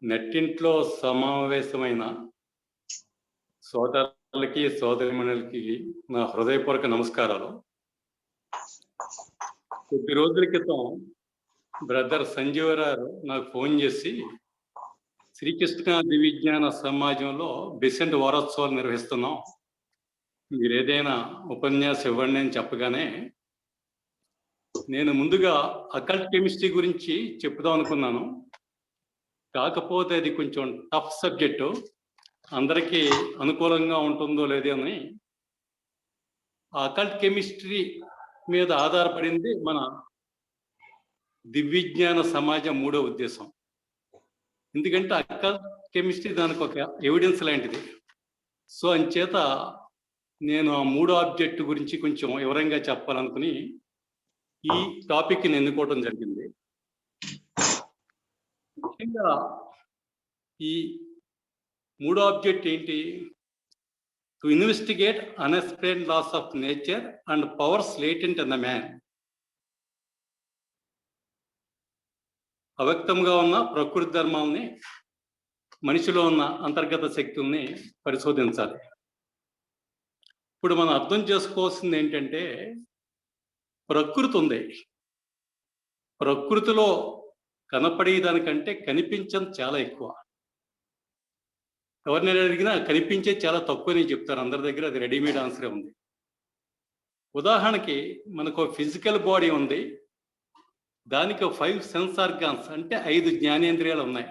నెట్టింట్లో సమావేశమైన సోదరులకి సోదరిమణులకి నా హృదయపూర్వక నమస్కారాలు. కొద్ది రోజుల క్రితం బ్రదర్ సంజీవరావు నాకు ఫోన్ చేసి శ్రీకృష్ణ దివిజ్ఞాన సమాజంలో బెసెంట్ వారోత్సవాలు నిర్వహిస్తున్నాం, మీరు ఏదైనా ఉపన్యాసం ఇవ్వండి అని చెప్పగానే నేను ముందుగా అకల్ట్ కెమిస్ట్రీ గురించి చెప్పుదాం అనుకున్నాను. కాకపోతే అది కొంచెం టఫ్ సబ్జెక్టు, అందరికీ అనుకూలంగా ఉంటుందో లేదో అని అకల్ట్ కెమిస్ట్రీ మీద ఆధారపడింది మన దివ్యజ్ఞాన సమాజం మూడో ఉద్దేశం. ఎందుకంటే అకల్ట్ కెమిస్ట్రీ దానికి ఒక ఎవిడెన్స్ లాంటిది. సో అంచేత నేను ఆ మూడో ఆబ్జెక్ట్ గురించి కొంచెం వివరంగా చెప్పాలనుకుని ఈ టాపిక్ని ఎన్నుకోవడం జరిగింది. ముఖ్యంగా ఈ మూడో ఆబ్జెక్ట్ ఏంటి? To investigate unexplained laws of nature and powers latent in the man. అవ్యక్తంగా ఉన్న ప్రకృతి ధర్మాల్ని, మనిషిలో ఉన్న అంతర్గత శక్తుల్ని పరిశోధించాలి. ఇప్పుడు మనం అర్థం చేసుకోవాల్సింది ఏంటంటే, ప్రకృతి ఉంది, ప్రకృతిలో కనపడేదానికంటే కనిపించడం చాలా ఎక్కువ. ఎవరినైనా అడిగినా కనిపించే చాలా తక్కువ అని చెప్తారు. అందరి దగ్గర అది రెడీమేడ్ ఆన్సరే ఉంది. ఉదాహరణకి మనకు ఫిజికల్ బాడీ ఉంది, దానికి 5 సెన్స్ ఆర్గాన్స్ అంటే 5 జ్ఞానేంద్రియాలు ఉన్నాయి.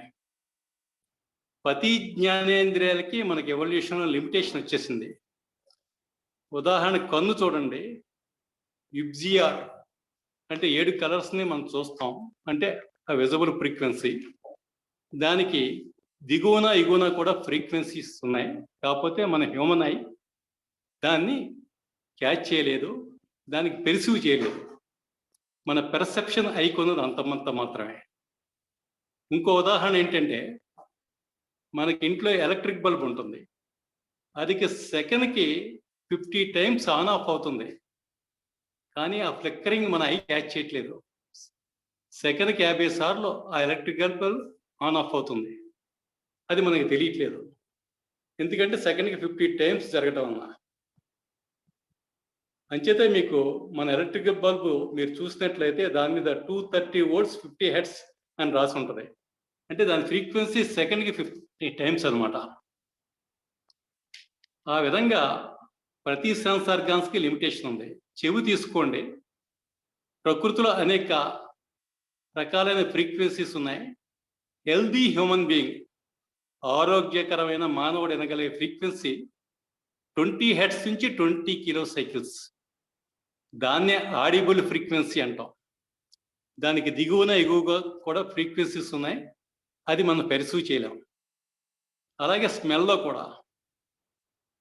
ప్రతి జ్ఞానేంద్రియాలకి మనకి ఎవల్యూషన్లో లిమిటేషన్ వచ్చేసింది. ఉదాహరణకు కన్ను చూడండి, యుబ్జిఆర్ అంటే 7 కలర్స్ని మనం చూస్తాం, అంటే ఆ విజిబుల్ ఫ్రీక్వెన్సీ. దానికి దిగువన ఎగువన కూడా ఫ్రీక్వెన్సీస్ ఉన్నాయి. కాకపోతే మన హ్యూమన్ ఐ దాన్ని క్యాచ్ చేయలేదు, దానికి పెర్సీవ్ చేయలేదు. మన పెర్సెప్షన్ ఐ కొన్నది అంతమంత మాత్రమే. ఇంకో ఉదాహరణ ఏంటంటే, మనకి ఇంట్లో ఎలక్ట్రిక్ బల్బ్ ఉంటుంది, అది సెకండ్కి 50 టైమ్స్ ఆన్ ఆఫ్ అవుతుంది, కానీ ఆ ఫ్లిక్కరింగ్ మన ఐ క్యాచ్ చేయట్లేదు. సెకండ్కి 50 సార్లు ఆ ఎలక్ట్రికల్ బల్బ్ ఆన్ ఆఫ్ అవుతుంది, అది మనకి తెలియట్లేదు. ఎందుకంటే సెకండ్కి 50 టైమ్స్ జరగడం వల్ల. అంచేతే మీకు మన ఎలక్ట్రికల్ బల్బు మీరు చూసినట్లయితే దాని మీద 230 volts 50 hertz అని రాసి ఉంటుంది. అంటే దాని ఫ్రీక్వెన్సీ సెకండ్కి 50 టైమ్స్ అనమాట. ఆ విధంగా ప్రతి సెన్స్ ఆర్గాన్స్కి లిమిటేషన్ ఉంది. చెవి తీసుకోండి, ప్రకృతిలో అనేక రకాలైన ఫ్రీక్వెన్సీస్ ఉన్నాయి. హెల్దీ హ్యూమన్ బీయింగ్, ఆరోగ్యకరమైన మానవుడు వినగలిగే ఫ్రీక్వెన్సీ 20 hertz నుంచి 20 కిలోసైకిల్స్. దాన్నే ఆడిబుల్ ఫ్రీక్వెన్సీ అంటాం. దానికి దిగువన ఎగువగా కూడా ఫ్రీక్వెన్సీస్ ఉన్నాయి, అది మనం పెర్సీవ్ చేయలేం. అలాగే స్మెల్లో కూడా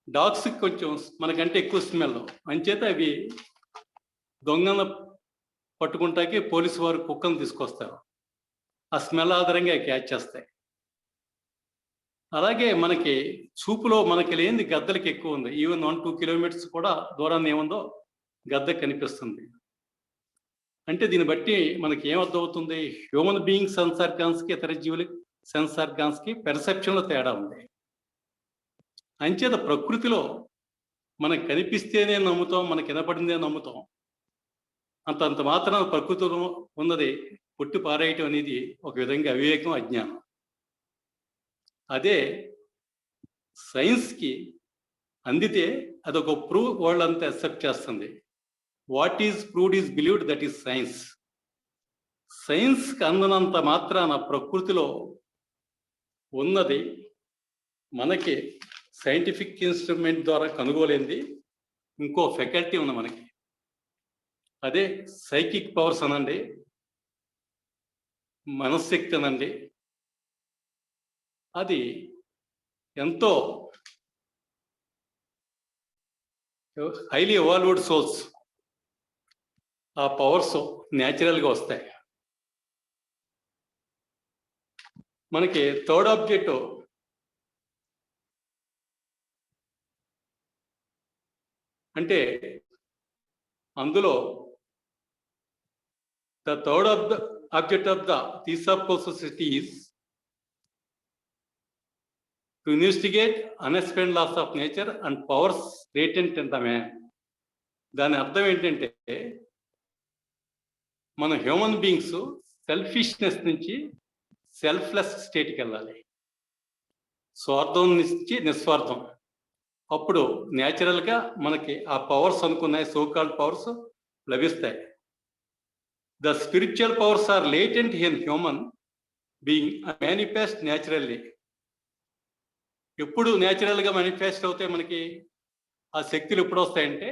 డాగ్స్కి కొంచెం మనకంటే ఎక్కువ స్మెల్, అంచేత అవి దొంగలను పట్టుకుంటాకి పోలీసు వారు కుక్కను తీసుకొస్తారు, ఆ స్మెల్ ఆధారంగా క్యాచ్ చేస్తాయి. అలాగే మనకి చూపులో మనకి లేని గద్దలకి ఎక్కువ ఉంది. ఈవెన్ 1-2 కిలోమీటర్స్ కూడా దూరాన్ని ఏముందో గద్ద కనిపిస్తుంది. అంటే దీన్ని బట్టి మనకి ఏమర్థమవుతుంది? హ్యూమన్ బీయింగ్ సెన్స్ ఆర్గాన్స్కి ఇతర జీవుల సెన్స్ ఆర్గాన్స్కి పెర్సెప్షన్లో తేడా ఉంది. అంచేత ప్రకృతిలో మనకు కనిపిస్తేనే నమ్ముతాం, మనకి వినపడిందే నమ్ముతాం. అంతంత మాత్రాన ప్రకృతిలో ఉన్నది పుట్టి పారేయటం అనేది ఒక విధంగా అవివేకం, అజ్ఞానం. అదే సైన్స్కి అందితే అదొక ప్రూవ్, వాళ్ళంతా అక్సెప్ట్ చేస్తుంది. What is proved is believed, that is science. సైన్స్కి అందనంత మాత్రాన ప్రకృతిలో ఉన్నది మనకి సైంటిఫిక్ ఇన్స్ట్రుమెంట్ ద్వారా కనుగోలేంది ఇంకో ఫెకల్టీ ఉంది మనకి. అదే సైకిక్ పవర్స్ అనండి, మనశ్శక్తి అనండి. అది ఎంతో హైలీ ఎవాల్వ్డ్ సోల్స్, ఆ పవర్స్ న్యాచురల్గా వస్తాయి. మనకి థర్డ్ ఆబ్జెక్ట్ అంటే అందులో the third object of the theosophical society is to investigate unexplained laws of nature and powers latent in the man. దాని అర్థం ఏంటంటే మన హ్యూమన్ బీయింగ్స్ సెల్ఫిష్నెస్ నుంచి సెల్ఫ్లెస్ స్టేట్కి వెళ్ళాలి, స్వార్థం నుంచి నిస్వార్థం. అప్పుడు న్యాచురల్గా మనకి ఆ పవర్స్ అనుకున్నాయి, సోకాల్డ్ పవర్స్ లభిస్తాయి. The spiritual powers are latent in human being manifest naturally. ఎప్పుడు న్యాచురల్గా మేనిఫెస్ట్ అవుతాయి మనకి ఆ శక్తులు? ఎప్పుడు వస్తాయంటే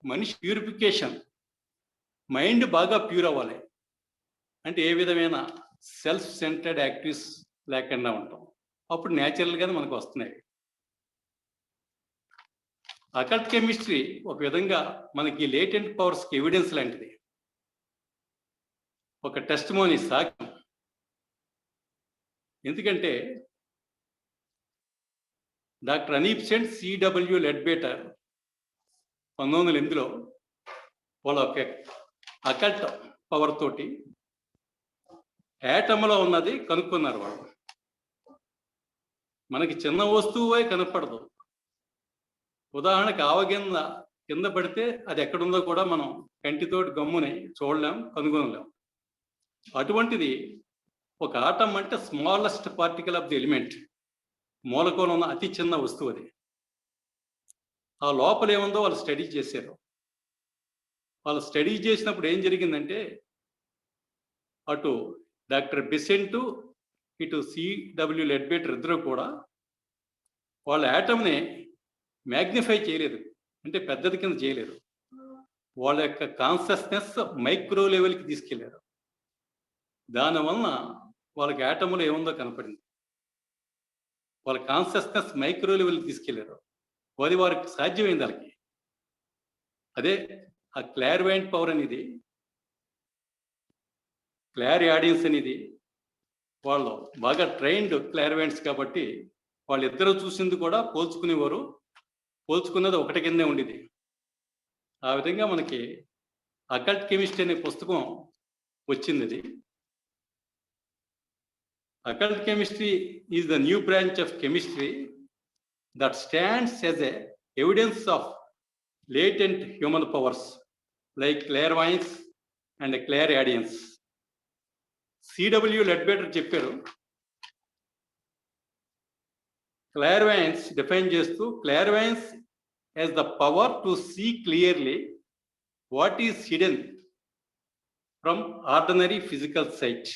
మనిషి ప్యూరిఫికేషన్, మైండ్ బాగా ప్యూర్ అవ్వాలి. అంటే ఏ విధమైన సెల్ఫ్ సెంటర్డ్ యాక్టివిటీస్ లేకుండా ఉంటాం, అప్పుడు న్యాచురల్గానే మనకు వస్తున్నాయి. అకల్ట్ కెమిస్ట్రీ ఒక విధంగా మనకి లేటెంట్ పవర్స్కి ఎవిడెన్స్ లాంటిది, ఒక టెస్టిమోనీ, సాక్ష్యం. ఎందుకంటే డాక్టర్ అనీప్ సెంట్, సిడబ్ల్యూ లెడ్బేటర్ 1908లో వాళ్ళ ఒక అకల్ట్ పవర్ తోటి యాటంలో ఉన్నది కనుక్కున్నారు వాళ్ళు. మనకి చిన్న వస్తువే కనపడదు. ఉదాహరణకి ఆవగింజ కింద పడితే అది ఎక్కడుందో కూడా మనం కంటితోటి గమ్ముని చూడలేం, కనుగొనలేం. అటువంటిది ఒక ఆటం అంటే smallest particle of the element, మూలకంలో ఉన్న అతి చిన్న వస్తువు అది. ఆ లోపల ఏముందో వాళ్ళు స్టడీ చేశారు. వాళ్ళు స్టడీ చేసినప్పుడు ఏం జరిగిందంటే అటు డాక్టర్ బెసెంటు, ఇటు సిడబ్ల్యూ లెడ్బేటర్ ఇద్దరు కూడా వాళ్ళ యాటంని మ్యాగ్నిఫై చేయలేదు, అంటే పెద్దది కింద చేయలేదు. వాళ్ళ యొక్క కాన్షియస్నెస్ మైక్రో లెవెల్కి తీసుకెళ్లారు. దానివలన వాళ్ళకి యాటంలో ఏముందో కనపడింది. వాళ్ళ కాన్షియస్నెస్ మైక్రో లెవెల్కి తీసుకెళ్లారు. అది వారికి సాధ్యమైంది. వాళ్ళకి అదే ఆ క్లారివైంట్ పవర్ అనేది, క్లారి ఆడియన్స్ అనేది. వాళ్ళు బాగా ట్రైన్డ్ క్లారివైంట్స్ కాబట్టి వాళ్ళిద్దరూ చూసింది కూడా పోల్చుకునేవారు, పోల్చుకున్నది ఒకటి కిందే ఉండేది. ఆ విధంగా మనకి అకల్ట్ కెమిస్ట్రీ అనే పుస్తకం వచ్చింది. అది occult chemistry is the new branch of chemistry that stands as a evidence of latent human powers like clairvoyance and clairaudience. C W Leadbeater చెప్పారు, క్లార్వాయన్స్ డిఫైన్ చేస్తూ, clairvoyance as the power to see clearly what is hidden from ordinary physical sight.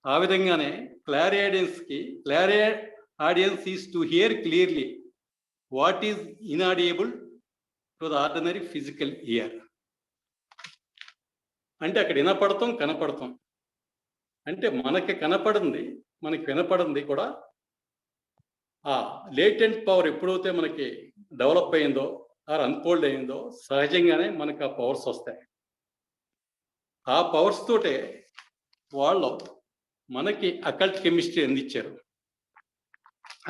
ఆ విధంగానే clairaudience is to hear clearly what is inaudible to the ordinary physical ear. అంటే అక్కడ వినపడతాం, కనపడతాం. అంటే మనకి కనపడింది, మనకి వినపడింది కూడా ఆ లేటెంట్ పవర్ ఎప్పుడైతే మనకి డెవలప్ అయిందో ఆర్ అన్ఫోల్డ్ అయిందో సహజంగానే మనకు ఆ పవర్స్ వస్తాయి. ఆ పవర్స్ తోటే వాళ్ళు మనకి అకల్ట్ కెమిస్ట్రీ అందించారు.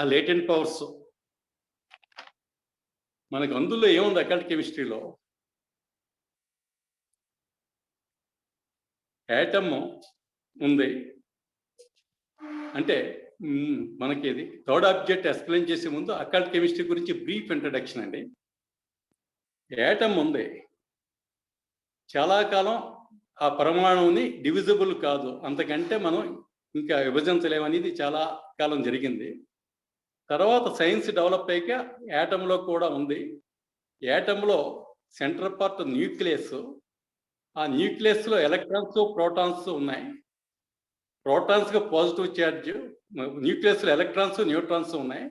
ఆ లేటెంట్ పవర్స్ మనకు అందులో ఏముంది? అకల్ట్ కెమిస్ట్రీలో యాటమ్ ఉంది. అంటే మనకి ఇది థర్డ్ ఆబ్జెక్ట్ ఎక్స్ప్లెయిన్ చేసే ముందు అకల్ట్ కెమిస్ట్రీ గురించి బ్రీఫ్ ఇంట్రడక్షన్ అండి. యాటమ్ ఉంది, చాలా కాలం ఆ పరమాణువుని డివిజిబుల్ కాదు, అంతకంటే మనం ఇంకా విభజించలేమనేది చాలా కాలం జరిగింది. తర్వాత సైన్స్ డెవలప్ అయ్యాక యాటంలో కూడా ఉంది. యాటంలో సెంటర్ పార్ట్ న్యూక్లియస్, ఆ న్యూక్లియస్లో ఎలక్ట్రాన్స్, ప్రోటాన్స్ ఉన్నాయి. ప్రోటాన్స్కి పాజిటివ్ ఛార్జ్, న్యూక్లియస్లో ఎలక్ట్రాన్స్, న్యూట్రాన్స్ ఉన్నాయి.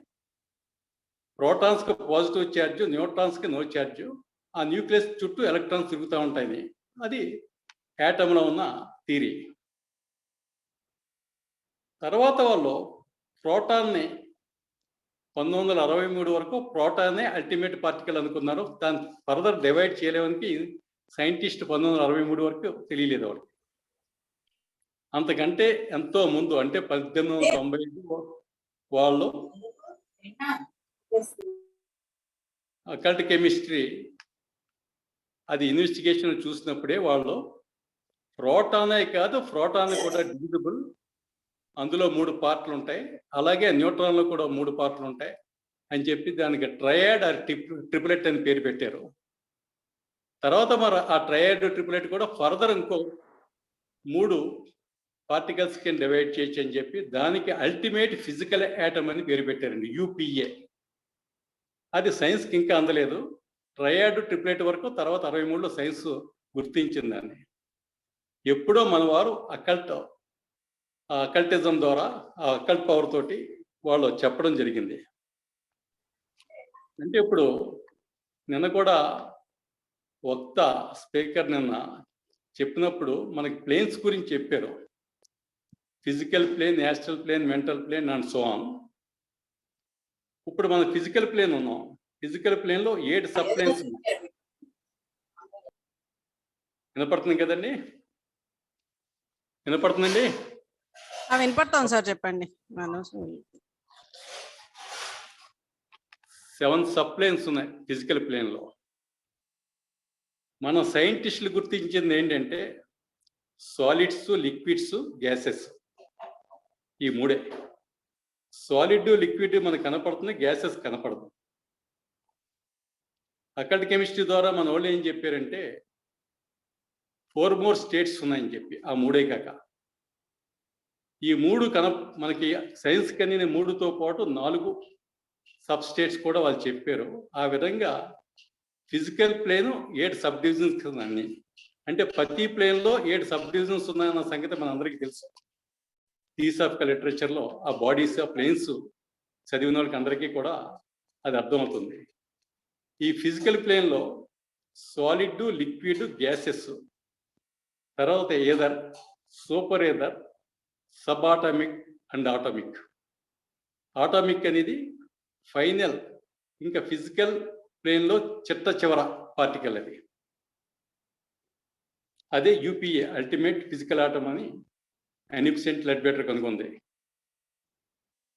ప్రోటాన్స్కి పాజిటివ్ ఛార్జ్, న్యూట్రాన్స్కి నో ఛార్జ్. ఆ న్యూక్లియస్ చుట్టూ ఎలక్ట్రాన్స్ తిరుగుతూ ఉంటాయి. అది యాటంలో ఉన్న థియరీ. తర్వాత వాళ్ళు ప్రోటాన్ని 1963 వరకు ప్రోటానే అల్టిమేట్ పార్టికల్ అనుకున్నారు. దాన్ని ఫర్దర్ డివైడ్ చేయలేమని సైంటిస్ట్ 1963 వరకు తెలియలేదు వాళ్ళకి. అంతకంటే ఎంతో ముందు, అంటే 1895 వాళ్ళు అకల్ట్ కెమిస్ట్రీ అది ఇన్వెస్టిగేషన్ చూసినప్పుడే వాళ్ళు ప్రోటానే కాదు, ప్రోటాన్ కూడా డివిజిబుల్, అందులో 3 పార్ట్లు ఉంటాయి, అలాగే న్యూట్రాన్లో కూడా 3 పార్ట్లు ఉంటాయి అని చెప్పి దానికి ట్రయాడ్ ఆర్ ట్రిపులెట్ అని పేరు పెట్టారు. తర్వాత మరి ఆ ట్రయాడ్ ట్రిపులెట్ కూడా ఫర్దర్ ఇంకో 3 పార్టికల్స్ కింద డివైడ్ చేయొచ్చు అని చెప్పి దానికి అల్టిమేట్ ఫిజికల్ యాటమ్ అని పేరు పెట్టారండి, యూపీఏ. అది సైన్స్కి ఇంకా అందలేదు. ట్రయాడ్ ట్రిపులెట్ వరకు తర్వాత 63లో సైన్స్ గుర్తించింది దాన్ని. ఎప్పుడో మన వారు అకల్టిజం ద్వారా ఆ అకల్ట్ పవర్ తోటి వాళ్ళు చెప్పడం జరిగింది. అంటే ఇప్పుడు నిన్న కూడా వక్త స్పీకర్ నిన్న చెప్పినప్పుడు మనకి ప్లేన్స్ గురించి చెప్పారు. Physical plane, astral plane, mental plane and so on. ఇప్పుడు మనం ఫిజికల్ ప్లేన్ ఉన్నాం. ఫిజికల్ ప్లేన్లో 7 సబ్ ప్లేన్స్ ఉన్నాయి. వినపడుతుంది కదండి? వినపడుతుందండి? వినపడతాం సార్, చెప్పండి. 7 సబ్ ప్లేన్స్ ఉన్నాయి ఫిజికల్ ప్లేన్లో. మన సైంటిస్టులు గుర్తించింది ఏంటంటే సాలిడ్స్, లిక్విడ్స్, గ్యాసెస్, ఈ 3. సాలిడ్, లిక్విడ్ మనకు కనపడుతుంది, గ్యాసెస్ కనపడదు. అకల్ట్ కెమిస్ట్రీ ద్వారా మన వాళ్ళు ఏం చెప్పారంటే 4 మోర్ స్టేట్స్ ఉన్నాయని చెప్పి, ఆ 3 కాక ఈ 3 మనకి సైన్స్ కన్నీ 3తో పాటు 4 సబ్ స్టేట్స్ కూడా వాళ్ళు చెప్పారు. ఆ విధంగా ఫిజికల్ ప్లేన్ 7 సబ్ డివిజన్స్ ఉన్నాయని, అంటే ప్రతి ప్లేన్లో 7 సబ్ డివిజన్స్ ఉన్నాయన్న సంగతి మనందరికీ తెలుసు. థియోసాఫికల్ లిటరేచర్లో ఆ బాడీస్, ఆ ప్లేన్స్ చదివిన వాళ్ళకి అందరికీ కూడా అది అర్థమవుతుంది. ఈ ఫిజికల్ ప్లేన్లో సాలిడ్, లిక్విడ్, గ్యాసెస్, తర్వాత either, super either, sub atomic and atomic. Atomic అనేది ఫైనల్, ఇంకా ఫిజికల్ ప్లేన్లో చివర పార్టికల్. అదే యూపీఏ, అల్టిమేట్ ఫిజికల్ ఆటమ్ అని అనిబ్సెంట్ లెడ్బెటర్ కనుగొంది.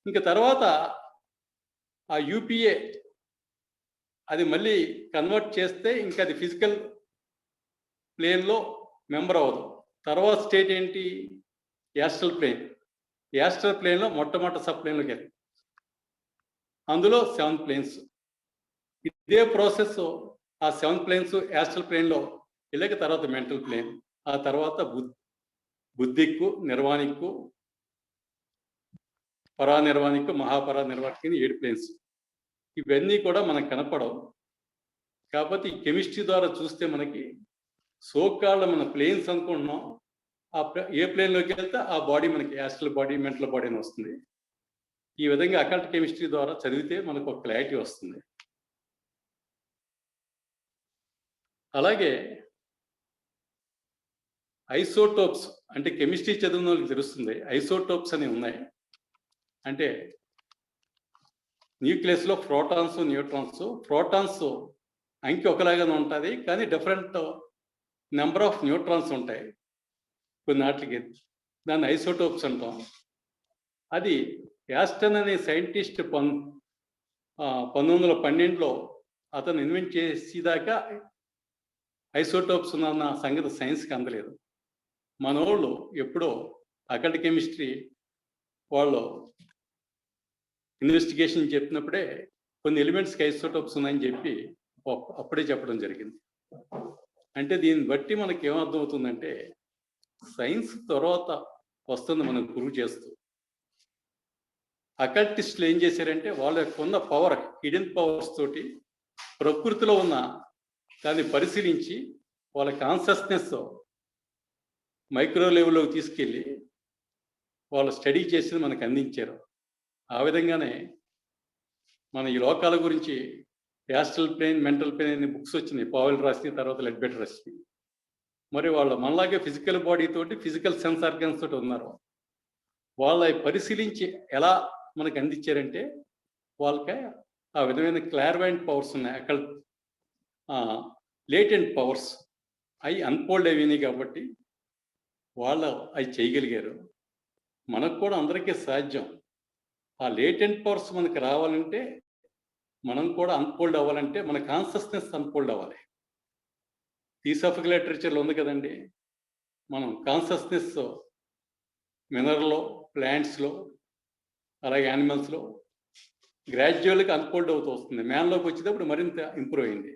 ఇంకా తర్వాత ఆ యూపీఏ అది మళ్ళీ కన్వర్ట్ చేస్తే ఇంకా అది ఫిజికల్ ప్లేన్లో మెంబర్ అవ్వదు. తర్వాత స్టేట్ ఏంటి? Astral plane. యాస్ట్రల్ ప్లేన్లో మొట్టమొదటి సబ్ ప్లేన్లోకి వెళ్ళి అందులో 7 ప్లేన్స్. ఇదే ప్రాసెస్ ఆ 7 ప్లేన్స్ యాస్ట్రల్ ప్లేన్లో వెళ్ళాక తర్వాత మెంటల్ ప్లేన్, ఆ తర్వాత బుద్ధిక్కు, నిర్వాణిక్కు, పరానిర్వాణిక్కు, మహాపరానిర్వాణిక్కు, 7 ప్లేన్స్. ఇవన్నీ కూడా మనకు కనపడవు. కాకపోతే ఈ కెమిస్ట్రీ ద్వారా చూస్తే మనకి సోకాళ్ళ మన ప్లేన్స్ అనుకుంటున్నాం. ఏ ప్లేన్లోకి వెళ్తే ఆ బాడీ మనకి యాస్ట్రల్ బాడీ, మెంటల్ బాడీ అని వస్తుంది. ఈ విధంగా అకల్ట్ కెమిస్ట్రీ ద్వారా చదివితే మనకు ఒక క్లారిటీ వస్తుంది. అలాగే ఐసోటోప్స్ అంటే కెమిస్ట్రీ చదివిన వాళ్ళకి తెలుస్తుంది. ఐసోటోప్స్ అని ఉన్నాయి. అంటే న్యూక్లియస్లో ప్రోటాన్స్, న్యూట్రాన్స్. ప్రోటాన్స్ అంకి ఒకలాగానే ఉంటుంది, కానీ డిఫరెంట్ నెంబర్ ఆఫ్ న్యూట్రాన్స్ ఉంటాయి కొన్ని వాటికి. దాన్ని ఐసోటోప్స్ అంటాం. అది యాస్టన్ అనే సైంటిస్ట్ 1912లో అతను ఇన్వెంట్ చేసేదాకా ఐసోటోప్స్ ఉన్న సంగతి సైన్స్కి అందలేదు. మన వాళ్ళు ఎప్పుడో అకల్ట్ కెమిస్ట్రీ వాళ్ళు ఇన్వెస్టిగేషన్ చెప్పినప్పుడే కొన్ని ఎలిమెంట్స్కి ఐసోటోప్స్ ఉన్నాయని చెప్పి అప్పుడే చెప్పడం జరిగింది. అంటే దీన్ని బట్టి మనకి ఏమర్థమవుతుందంటే సైన్స్ తర్వాత వస్తుంది మనం ప్రూవ్ చేస్తూ. అకల్టిస్టులు ఏం చేశారంటే వాళ్ళ యొక్క ఉన్న పవర్, హిడెన్ పవర్స్ తోటి ప్రకృతిలో ఉన్న దాన్ని పరిశీలించి వాళ్ళ కాన్షియస్నెస్ మైక్రో లెవెల్లోకి తీసుకెళ్ళి వాళ్ళు స్టడీ చేసి మనకు అందించారు. ఆ విధంగానే మన ఈ లోకాల గురించి యాస్ట్రల్ ప్లేన్, మెంటల్ ప్లేన్ అనే బుక్స్ వచ్చినాయి. పావెల్ రాసి, తర్వాత లెడ్బెటర్ రాసి. మరి వాళ్ళు మనలాగే ఫిజికల్ బాడీ తోటి, ఫిజికల్ సెన్స్ ఆర్గన్స్ తోటి ఉన్నారు. వాళ్ళ పరిశీలించి ఎలా మనకు అందించారంటే వాళ్ళకి ఆ విధమైన క్లార్వాయింట్ పవర్స్ ఉన్నాయి. అక్కడ లేటెంట్ పవర్స్ అవి అన్ఫోల్డ్ అయినాయి కాబట్టి వాళ్ళు అవి చేయగలిగారు. మనకు కూడా అందరికీ సాధ్యం. ఆ లేటెంట్ పవర్స్ మనకు రావాలంటే, మనం కూడా అన్ఫోల్డ్ అవ్వాలంటే మన కాన్షియస్నెస్ అన్ఫోల్డ్ అవ్వాలి. థియోసాఫికల్ లిటరేచర్లో ఉంది కదండి, మనం కాన్షియస్నెస్ మినరల్లో ప్లాంట్స్లో అలాగే యానిమల్స్లో గ్రాడ్యువల్గా అన్ఫోల్డ్ అవుతూ వస్తుంది. మ్యాన్లోకి వచ్చేటప్పుడు మరింత ఇంప్రూవ్ అయింది.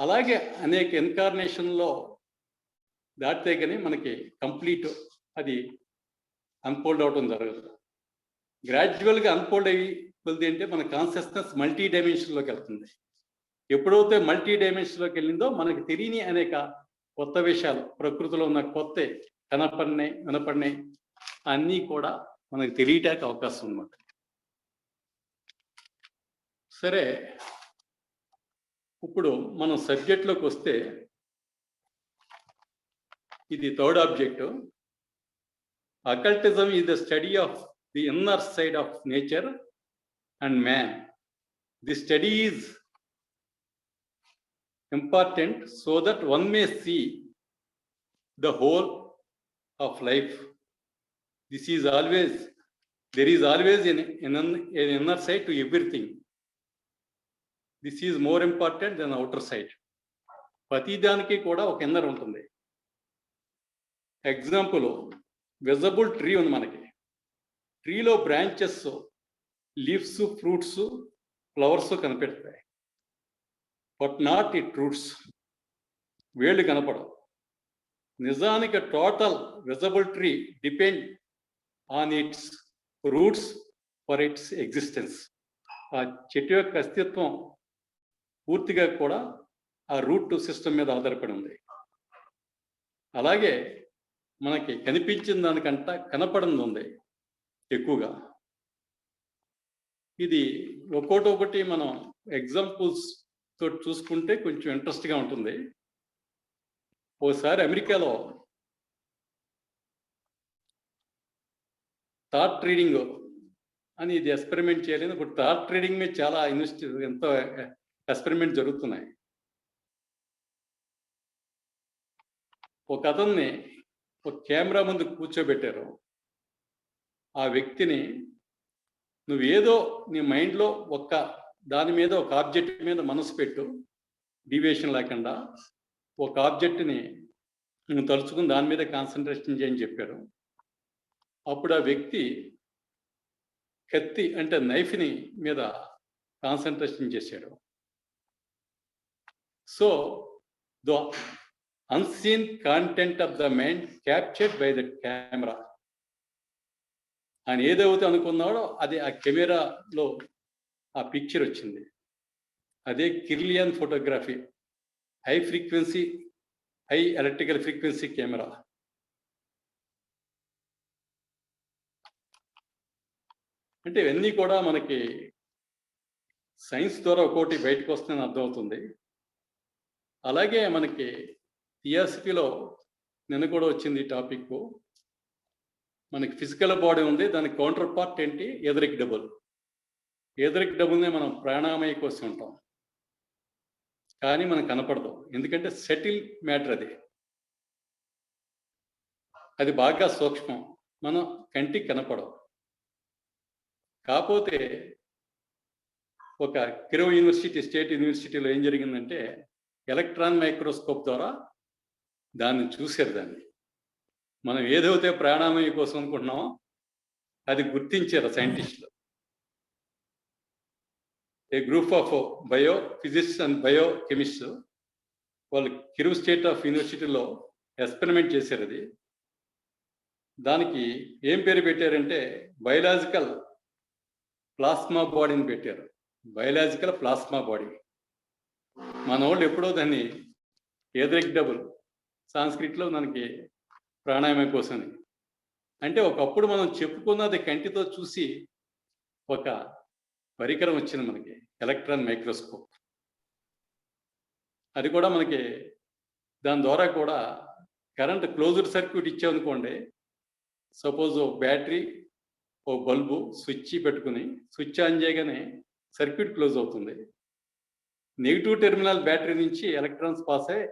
అలాగే అనేక ఇన్కార్నేషన్లో దాటితే కానీ మనకి కంప్లీట్ అది అన్ఫోల్డ్ అవడం జరగదు. గ్రాడ్యువల్గా అన్ఫోల్డ్ అయ్యి వెళ్తే అంటే మన కాన్షియస్నెస్ మల్టీ డైమెన్షన్లోకి వెళ్తుంది. ఎప్పుడైతే మల్టీ డైమెన్షన్లోకి వెళ్ళిందో మనకి తెలియని అనేక కొత్త విషయాలు, ప్రకృతిలో ఉన్న కొత్త కనపడినాయి వినపడినాయి అన్నీ కూడా మనకు తెలియటానికి అవకాశం ఉన్నమాట. సరే, ఇప్పుడు మనం సబ్జెక్ట్లోకి వస్తే ఇది third object. Occultism is the study of the inner side of nature and man. The study is important so that one may see the whole of life. There is always an inner side to everything. This is more important than outer side. ప్రతి దానికి కూడా ఒక inner ఉంటుంది. Example, visible tree ఉంది మనకి. ట్రీలో branches, leaves, fruits, flowers కనిపెడతాయి. But not it roots. వేళ్ళు కనపడవు. నిజానికి total visible tree depend on its roots for its existence. ఆ చెట్టు యొక్క అస్తిత్వం పూర్తిగా కూడా ఆ రూట్ సిస్టమ్ మీద ఆధారపడి ఉంది. అలాగే మనకి కనిపించిన దానికంట కనపడింది ఉంది ఎక్కువగా. ఇది ఒక్కొక్కటి మనం ఎగ్జాంపుల్స్ తోటి చూసుకుంటే కొంచెం ఇంట్రెస్ట్గా ఉంటుంది. ఓసారి అమెరికాలో థాట్ రీడింగ్ అని ఇది ఎక్స్పెరిమెంట్ చేయలేదు. ఇప్పుడు థాట్ రీడింగ్ మీద చాలా ఎంతో ఎక్స్పెరిమెంట్ జరుగుతున్నాయి. ఒక అతన్ని ఒక కెమెరా ముందు కూర్చోబెట్టారు. ఆ వ్యక్తిని నువ్వేదో నీ మైండ్లో దాని మీద ఒక ఆబ్జెక్ట్ మీద మనసు పెట్టు, డివియేషన్ లేకుండా ఒక ఆబ్జెక్ట్ని నువ్వు తలుచుకుని దాని మీద కాన్సన్ట్రేషన్ చేయని చెప్పారు. అప్పుడు ఆ వ్యక్తి కత్తి అంటే నైఫ్ని మీద కాన్సన్ట్రేషన్ చేశాడు. So the unseen content of the mind captured by the camera. ఆయన ఏదైతే అనుకున్నాడో అది ఆ కెమెరాలో ఆ పిక్చర్ వచ్చింది. అదే Kirlian photography, high electrical frequency camera. అంటే ఇవన్నీ కూడా మనకి సైన్స్ ద్వారా ఒక్కోటి బయటకు వస్తుందని అర్థమవుతుంది. అలాగే మనకి థియాసఫీలో నిన్న కూడా వచ్చింది ఈ టాపిక్. మనకి ఫిజికల్ బాడీ ఉంది, దానికి కౌంటర్ పార్ట్ ఏంటి? Etheric double. ఎదరిక్ డబుల్నే మనం ప్రాణామయ కోసం ఉంటాం, కానీ మనకు కనపడదు. ఎందుకంటే సెటిల్ మ్యాటర్ అది బాగా సూక్ష్మం, మనం కంటికి కనపడవు. కాకపోతే ఒక కిరో యూనివర్సిటీ, స్టేట్ యూనివర్సిటీలో ఏం జరిగిందంటే ఎలక్ట్రాన్ మైక్రోస్కోప్ ద్వారా దాన్ని చూశారు. దాన్ని మనం ఏదైతే ప్రాణామయ కోసం అనుకుంటున్నామో అది గుర్తించారు సైంటిస్టులు. ఏ గ్రూప్ ఆఫ్ బయోఫిజిక్స్ అండ్ బయోకెమిస్ట్స్ వాళ్ళు కిరో స్టేట్ ఆఫ్ యూనివర్సిటీలో ఎక్స్పెరిమెంట్ చేశారు. అది దానికి ఏం పేరు పెట్టారంటే బయలాజికల్ ప్లాస్మా బాడీని పెట్టారు. Biological plasma body. మన వాళ్ళు ఎప్పుడో దాన్ని ఎదరిక్ డబుల్, సాంస్క్రిట్లో దానికి ప్రాణాయామం కోసం. అంటే ఒకప్పుడు మనం చెప్పుకున్నది కంటితో చూసి ఒక పరికరం వచ్చింది మనకి, ఎలక్ట్రాన్ మైక్రోస్కోప్. అది కూడా మనకి దాని ద్వారా కూడా కరెంట్ క్లోజ్డ్ సర్క్యూట్ ఇచ్చామనుకోండి, సపోజ్ ఓ బ్యాటరీ, ఓ బల్బు స్విచ్ పెట్టుకుని స్విచ్ ఆన్ చేయగానే సర్క్యూట్ క్లోజ్ అవుతుంది. నెగిటివ్ టెర్మినల్ బ్యాటరీ నుంచి ఎలక్ట్రాన్స్ పాస్ అయ్యి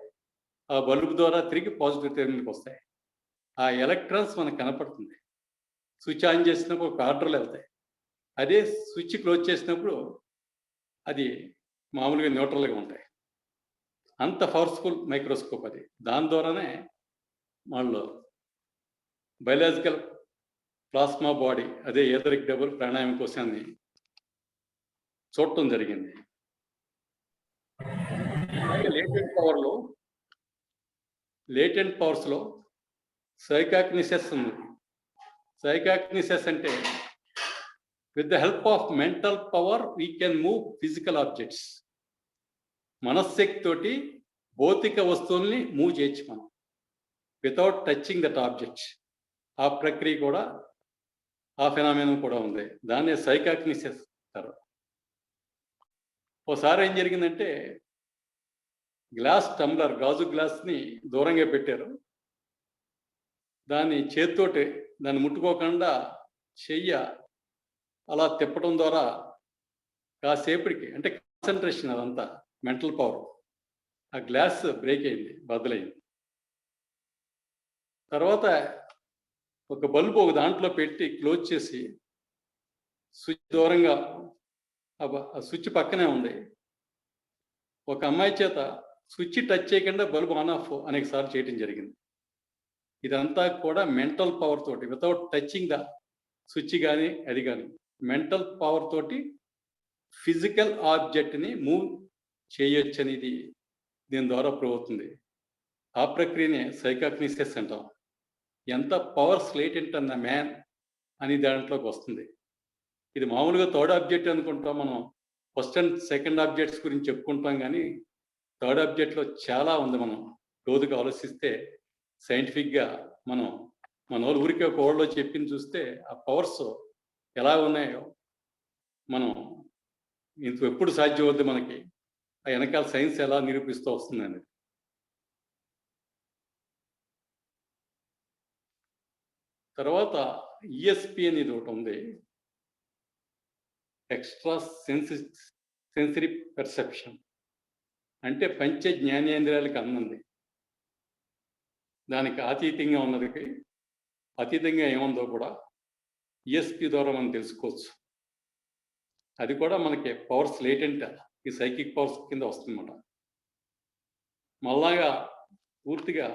ఆ బల్బు ద్వారా తిరిగి పాజిటివ్ టెర్మినల్కి వస్తాయి. ఆ ఎలక్ట్రాన్స్ మనకు కనపడుతుంది. స్విచ్ ఆన్ చేసినప్పుడు ఒక ఆర్డర్లు వెళ్తాయి. అదే స్విచ్ క్లోజ్ చేసినప్పుడు అది మామూలుగా న్యూట్రల్గా ఉంటాయి. అంత పవర్ఫుల్ మైక్రోస్కోప్ అది. దాని ద్వారానే వాళ్ళు బయలాజికల్ ప్లాస్మా బాడీ, అదే ఏథరిక్ డబుల్ ప్రాణాయామ కోశాన్ని చూడటం జరిగింది. అలాగే లేటెంట్ పవర్స్లో సైకాగ్నిసిస్ ఉంది. సైకాగ్నిసిస్ అంటే with the help of mental power we can move physical objects. మనశ్శక్తి తోటి భౌతిక వస్తువుల్ని మూవ్ చేయొచ్చు మనం వితౌట్ టచింగ్ దట్ ఆబ్జెక్ట్. ఆ ప్రక్రియ కూడా, ఆ ఫెనామినం కూడా ఉంది. దాన్నే సైకాగ్నిసిస్ అంటారు. ఓసారి ఏం జరిగిందంటే, గ్లాస్ టంబ్లర్, గాజు గ్లాస్ని దూరంగా పెట్టారు. దాన్ని చేత్తోటి దాన్ని ముట్టుకోకుండా చెయ్య అలా తిప్పడం ద్వారా కాసేపటికి, అంటే కాన్సన్ట్రేషన్, అదంతా మెంటల్ పవర్, ఆ గ్లాస్ బ్రేక్ అయింది, బద్దలైంది. తర్వాత ఒక బల్బు ఒక దాంట్లో పెట్టి క్లోజ్ చేసి స్విచ్ దూరంగా, ఆ స్విచ్ పక్కనే ఉంది. ఒక అమ్మాయి చేత స్విచ్ టచ్ చేయకుండా బల్బు ఆన్ ఆఫ్ అనేక సార్లు చేయడం జరిగింది. ఇదంతా కూడా మెంటల్ పవర్ తోటి, వితౌట్ టచింగ్ ద స్విచ్ కానీ అది కానీ, మెంటల్ పవర్ తోటి ఫిజికల్ ఆబ్జెక్ట్ని మూవ్ చేయొచ్చు అనేది దీని ద్వారా ప్రూవ్ అవుతుంది. ఆ ప్రక్రియనే సైకాగ్నిసిస్ అంటాం. ఎంత పవర్స్ లేటెంట్ అన్న మ్యాన్ అని దాంట్లోకి వస్తుంది. ఇది మామూలుగా థర్డ్ ఆబ్జెక్ట్ అనుకుంటాం మనం, ఫస్ట్ అండ్ సెకండ్ ఆబ్జెక్ట్స్ గురించి చెప్పుకుంటాం, కానీ థర్డ్ ఆబ్జెక్ట్లో చాలా ఉంది. మనం రోజుగా ఆలోచిస్తే సైంటిఫిక్గా మన వాళ్ళు ఊరికే ఒక ఓళ్ళలో చెప్పింది చూస్తే ఆ పవర్స్ ఎలా ఉన్నాయో మనం ఎప్పుడు సాధ్యం అవుద్ది మనకి, ఆ వెనకాల సైన్స్ ఎలా నిరూపిస్తూ వస్తుందని. తర్వాత ఈఎస్పి అనేది ఒకటి ఉంది, ఎక్స్ట్రా సెన్సరీ పెర్సెప్షన్. అంటే పంచ జ్ఞానేంద్రియాలకు అందంది, దానికి అతీతంగా ఉన్నది, అతీతంగా ఏముందో కూడా ఈఎస్పి ద్వారా మనం తెలుసుకోవచ్చు. అది కూడా మనకి పవర్స్ లేటెంట్, ఈ సైకిక్ పవర్స్ కింద వస్తుందన్నమాట. మళ్ళాగా పూర్తిగా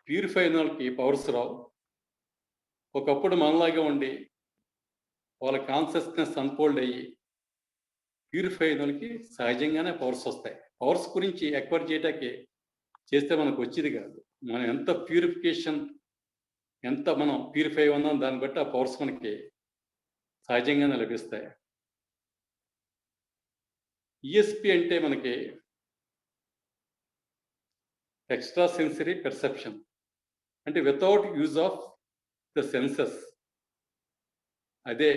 ప్యూరిఫై అయిన వాళ్ళకి పవర్స్ రావు. ఒకప్పుడు మనలాగా ఉండి వాళ్ళ కాన్షియస్నెస్ అన్ఫోల్డ్ అయ్యి ప్యూరిఫై అయిన వాళ్ళకి సహజంగానే పవర్స్ వస్తాయి. పవర్స్ గురించి ఎక్వైర్ చేయడానికి చేస్తే మనకు వచ్చేది కాదు. మనం ఎంత ప్యూరిఫికేషన్, ఎంత మనం ప్యూరిఫై ఉన్నాం దాన్ని బట్టి ఆ పవర్స్ మనకి సహజంగానే లభిస్తాయి. ఈఎస్పి అంటే మనకి ఎక్స్ట్రా సెన్సరీ పెర్సెప్షన్, అంటే without use of the senses. అదే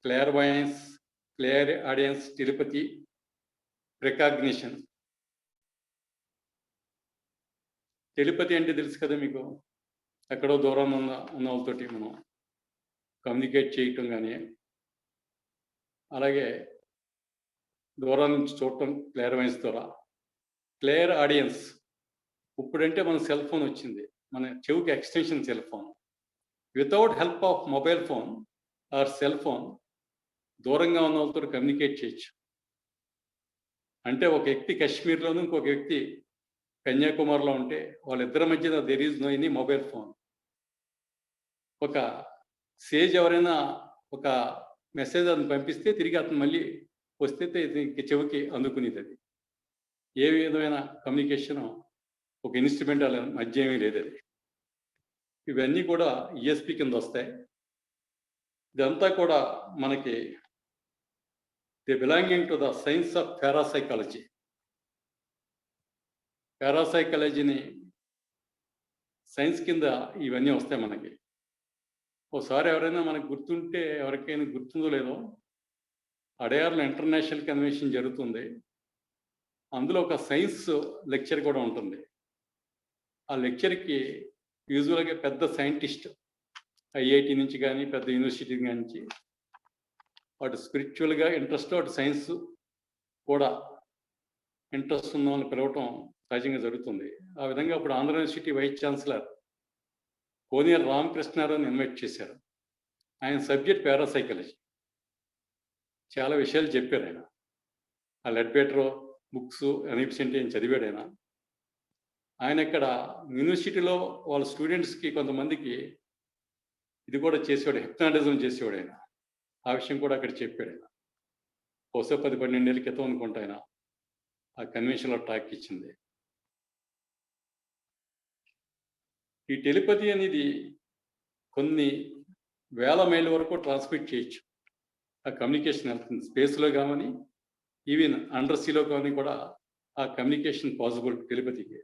clairvoyance, clear audience, telepathy, precognition. Telepathy అంటే తెలుసు కదా మీకు, ఎక్కడో దూరం ఉన్న వాళ్ళతోటి మనం కమ్యూనికేట్ చేయటం, కానీ అలాగే దూరం నుంచి చూడటం క్లార్వాయన్స్ ద్వారా. క్లియర్ ఆడియన్స్, ఇప్పుడంటే మన సెల్ ఫోన్ వచ్చింది, మన చెవికి extension cell phone. Without help of mobile phone are cell phone దూరంగా ఉన్న వాళ్ళతో కమ్యూనికేట్ చేయొచ్చు. అంటే ఒక వ్యక్తి కాశ్మీర్లోను, ఇంకొక వ్యక్తి కన్యాకుమారిలో ఉంటే వాళ్ళిద్దరి మధ్య there is no any mobile phone. ఒక సేజ్ ఎవరైనా ఒక మెసేజ్ అతను పంపిస్తే తిరిగి అతను మళ్ళీ వస్తే చెవికి అందుకునేది. అది ఏ విధమైన కమ్యూనికేషన్ ఒక ఇన్స్ట్రుమెంట్ అలా మధ్య ఏమీ లేదు. అది ఇవన్నీ కూడా ఈఎస్పి కింద వస్తాయి. ఇదంతా కూడా మనకి the belonging to the science of parapsychology. పారాసైకాలజీని సైన్స్ కింద ఇవన్నీ వస్తాయి మనకి. ఒకసారి ఎవరైనా మనకు గుర్తుంటే, ఎవరికైనా గుర్తుందో లేదో, అడయార్లో ఇంటర్నేషనల్ కన్వెన్షన్ జరుగుతుంది. అందులో ఒక సైన్స్ లెక్చర్ కూడా ఉంటుంది. ఆ లెక్చర్కి యూజువల్గా పెద్ద సైంటిస్ట్, ఐఐటి నుంచి కానీ పెద్ద యూనివర్సిటీ నుంచి, అటు స్పిరిచువల్గా ఇంట్రెస్ట్, అటు సైన్స్ కూడా ఇంట్రెస్ట్ ఉన్న వాళ్ళని పిలవటం సహజంగా జరుగుతుంది. ఆ విధంగా ఇప్పుడు ఆంధ్ర యూనివర్సిటీ వైస్ ఛాన్సలర్ కోనేరు రామకృష్ణారావుని ఇన్వైట్ చేశారు. ఆయన సబ్జెక్ట్ పారాసైకాలజీ. చాలా విషయాలు చెప్పారు ఆయన. ఆ లెడ్బెటర్ బుక్స్ అనిపిసెంట్ ఆయన చదివాడు ఆయన. ఆయన ఇక్కడ యూనివర్సిటీలో వాళ్ళ స్టూడెంట్స్కి కొంతమందికి ఇది కూడా చేసేవాడు, హిప్నాటిజం చేసేవాడు ఆయన. ఆ విషయం కూడా అక్కడ చెప్పాడు ఆయన. బహుశా 10-12 ఏళ్ల క్రితం అనుకుంటా ఆయన ఆ కన్వెన్షన్‌లో టాక్ ఇచ్చింది. ఈ టెలిపతి అనేది కొన్ని వేల మైళ్ళ వరకు ట్రాన్స్మిట్ చేయొచ్చు. ఆ కమ్యూనికేషన్ వెళ్తుంది. స్పేస్‌లో గాని, ఈవెన్ అండర్ సీలో గాని కూడా ఆ కమ్యూనికేషన్ పాసిబుల్ టెలిపతికి.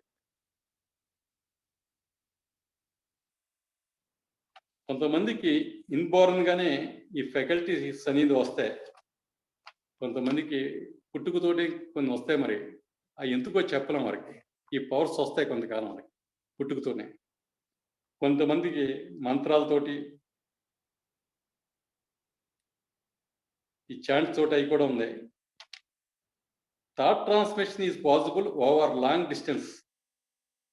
కొంతమందికి ఇన్‌బోర్న్‌గానే ఈ ఫెకల్టీస్ అనేది వస్తాయి. కొంతమందికి పుట్టుకతోటి కొన్ని వస్తాయి మరి. అవి ఎందుకో చెప్పలేం వారికి. ఈ పవర్స్ వస్తాయి కొంతకాలం వరకు పుట్టుకతోనే. కొంతమందికి మంత్రాలతోటి ఈ చాంట్స్ తోటి అవి కూడా ఉన్నాయి. Thought transmission is possible over long distance,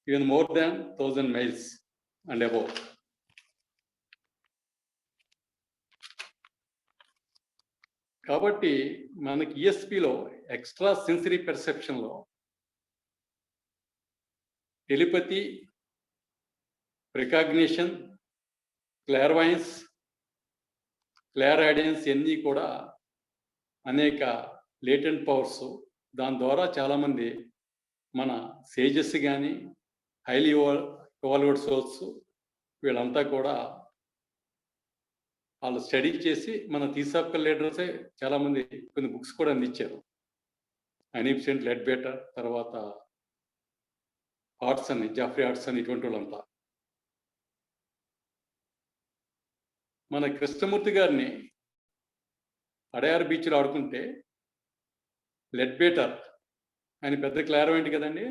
even more than 1000 miles and above. కాబట్టి మనకి ఈఎస్పిలో ఎక్స్ట్రా సెన్సరీ పెర్సెప్షన్లో టెలిపతి, ప్రికాగ్నిషన్, క్లార్వాయన్స్, క్లారాడియన్స్ ఇవన్నీ కూడా అనేక లేటెంట్ పవర్స్. దాని ద్వారా చాలామంది మన సేజెస్ కానీ, హైలీ ఇవాల్వ్డ్ సోల్స్ వీళ్ళంతా కూడా వాళ్ళు స్టడీ చేసి మన థియోసాఫికల్ లీడర్సే చాలామంది కొన్ని బుక్స్ కూడా అందించారు. అనిబ్సెంట్, లెడ్బెటర్, తర్వాత హాడ్సన్, జాఫ్రీ హాడ్సన్, ఇటువంటి వాళ్ళంతా. మన కృష్ణమూర్తి గారిని అడయార్ బీచ్లో ఆడుకుంటే లెడ్బెటర్ ఆయన పెద్ద క్లారివెంట్ కదండి.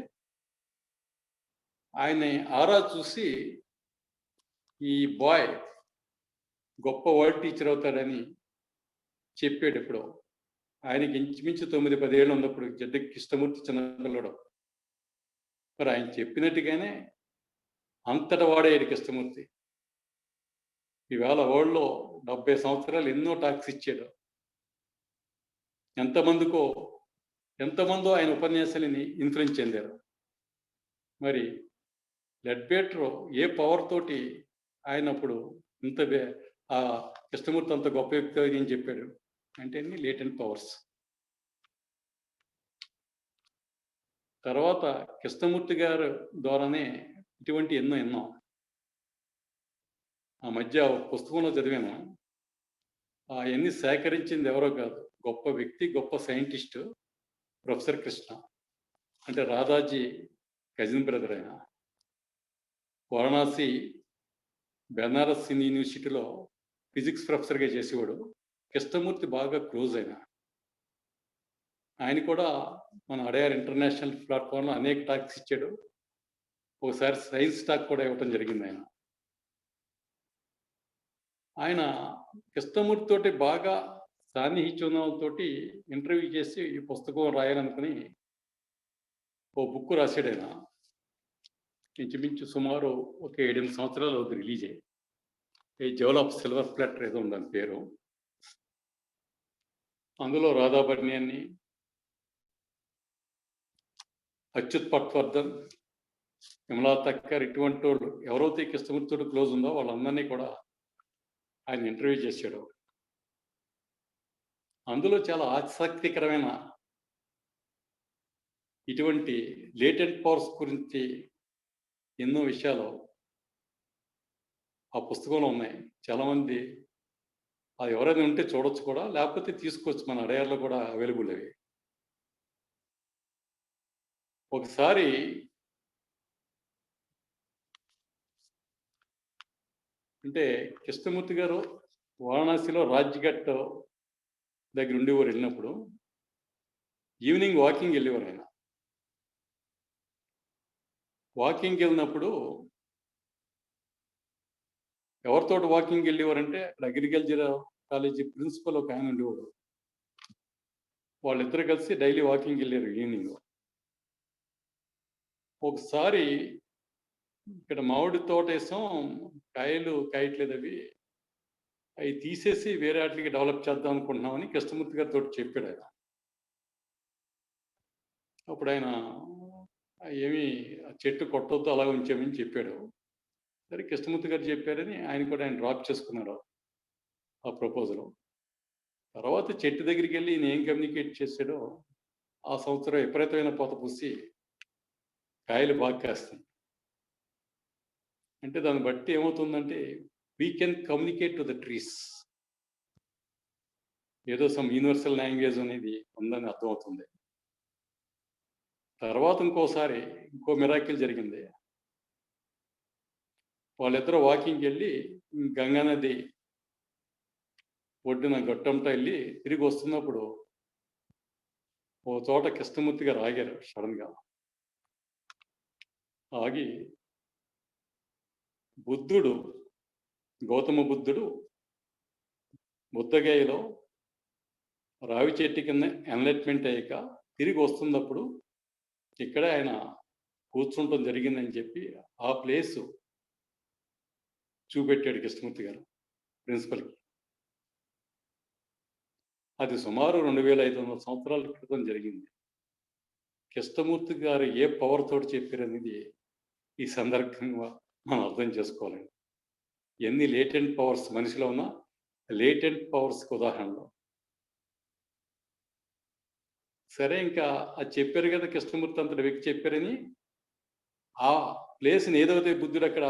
ఆయన ఆరా చూసి ఈ బాయ్ గొప్ప వరల్డ్ టీచర్ అవుతాడని చెప్పాడు. ఇప్పుడు ఆయనకి ఇంచుమించు 9-10 ఏళ్ళు ఉన్నప్పుడు జడ్డ కృష్ణమూర్తి చిన్నపిల్లడు. మరి ఆయన చెప్పినట్టుగానే అంతటా వాడేడు కృష్ణమూర్తి. ఈవేళ వరల్డ్లో 70 సంవత్సరాలు ఎన్నో టాక్స్ ఇచ్చాడు. ఎంతమందో ఆయన ఉపన్యాసాలని ఇన్ఫ్లుయెన్స్ చెందారు. మరి లెడ్బెటర్ ఏ పవర్ తోటి ఆయన అప్పుడు ఇంత ఆ కృష్ణమూర్తి అంత గొప్ప వ్యక్తి అని చెప్పాడు అంటే అన్ని లేటెంట్ పవర్స్. తర్వాత కృష్ణమూర్తి గారు ద్వారానే ఇటువంటి ఎన్నో ఆ మధ్య పుస్తకంలో చదివాను. అవన్నీ సేకరించింది ఎవరో కాదు, గొప్ప వ్యక్తి, గొప్ప సైంటిస్టు ప్రొఫెసర్ కృష్ణ. అంటే రాధాజీ కజిన్ బ్రదర్ ఆయన. వారణాసి బెనారస్ హిందూ యూనివర్సిటీలో ఫిజిక్స్ ప్రొఫెసర్గా చేసేవాడు. కృష్ణమూర్తి బాగా క్లోజ్ అయిన ఆయన కూడా మన అడయార్ ఇంటర్నేషనల్ ప్లాట్ఫామ్లో అనేక టాక్స్ ఇచ్చాడు. ఒకసారి సైన్స్ టాక్ కూడా ఇవ్వటం జరిగింది. ఆయన కృష్ణమూర్తి తోటి బాగా సాన్నిహిత్యంతో ఇంటర్వ్యూ చేసి ఈ పుస్తకం రాయాలనుకుని ఓ బుక్ రాశాడు ఆయన. ఇంచుమించు సుమారు ఒక 7-8 సంవత్సరాలు అవుతుంది రిలీజ్ అయ్యి. ఈ జవల్ ఆఫ్ సిల్వర్ ప్లాటర్ ఏదో ఉందని పేరు. అందులో రాధాబర్ణియాన్ని, అచ్యుత్ పట్వర్ధన్, విమలా తక్కర్ ఇటువంటి వాళ్ళు ఎవరైతే కృష్ణమూర్తితో క్లోజ్ ఉందో వాళ్ళందరినీ కూడా ఆయన ఇంటర్వ్యూ చేశాడు. అందులో చాలా ఆసక్తికరమైన ఇటువంటి లేటెంట్ పవర్స్ గురించి ఎన్నో విషయాలు ఆ పుస్తకంలో ఉన్నాయి. చాలామంది అది ఎవరైనా ఉంటే చూడొచ్చు కూడా, లేకపోతే తీసుకోవచ్చు, మన అడయార్లో కూడా అవైలబుల్ అవి. ఒకసారి అంటే కృష్ణమూర్తి గారు వారణాసిలో రాజ్ఘాట్ దగ్గర ఉండేవారు. వెళ్ళినప్పుడు ఈవినింగ్ వాకింగ్ వెళ్ళేవారు ఆయన. వాకింగ్కి వెళ్ళినప్పుడు ఎవరితో వాకింగ్ వెళ్ళేవారంటే అగ్రికల్చర్ కాలేజీ ప్రిన్సిపల్ ఒక ఆయన ఉండేవాడు. వాళ్ళిద్దరు కలిసి డైలీ వాకింగ్ వెళ్ళారు ఈవినింగ్. ఒకసారి ఇక్కడ మామిడి తోట వేసాం, కాయలు కాయట్లేదు, అవి తీసేసి వేరే వాటికి డెవలప్ చేద్దాం అనుకుంటున్నామని కృష్ణమూర్తి గారితో చెప్పాడు ఆయన. అప్పుడు ఆయన ఏమి చెట్టు కొట్టొద్దు అలా ఉంచామని చెప్పాడు. సరే కృష్ణమూర్తి గారు చెప్పారని ఆయన డ్రాప్ చేసుకున్నాడు ఆ ప్రపోజల్. తర్వాత చెట్టు దగ్గరికి వెళ్ళి ఈయన ఏం కమ్యూనికేట్ చేశాడో ఆ సంవత్సరం విపరీతమైన పూత పూసి కాయలు బాగా కాస్తాయి. అంటే దాన్ని బట్టి ఏమవుతుందంటే we can communicate to the trees. ఏదో సమ్ యూనివర్సల్ లాంగ్వేజ్ అనేది ఉందని అర్థమవుతుంది. తర్వాత ఇంకోసారి ఇంకో మిరాకిల్ జరిగింది. వాళ్ళిద్దరూ వాకింగ్కి వెళ్ళి గంగా నది ఒడ్డున గట్టంట వెళ్ళి తిరిగి వస్తున్నప్పుడు ఓ చోట కృష్ణమూర్తి గారు ఆగారు సడన్గా. ఆగి బుద్ధుడు, గౌతమ బుద్ధుడు బుద్ధగయలో రావి చెట్టు కింద ఎన్లైట్మెంట్ అయ్యాక తిరిగి వస్తున్నప్పుడు ఇక్కడే ఆయన కూర్చుంటం జరిగిందని చెప్పి ఆ ప్లేస్ చూపెట్టాడు కృష్ణమూర్తి గారు ప్రిన్సిపల్కి. అది సుమారు 2500 సంవత్సరాల క్రితం జరిగింది. కృష్ణమూర్తి గారు ఏ పవర్ తోటి చెప్పారనేది ఈ సందర్భంగా మనం అర్థం చేసుకోవాలండి. ఎన్ని లేటెంట్ పవర్స్ మనిషిలో ఉన్న లేటెంట్ పవర్స్కి ఉదాహరణలు. సరే ఇంకా అది చెప్పారు కదా కృష్ణమూర్తి అంతటి వ్యక్తి చెప్పారని ఆ ప్లేస్ని ఏదైతే బుద్ధుడు అక్కడ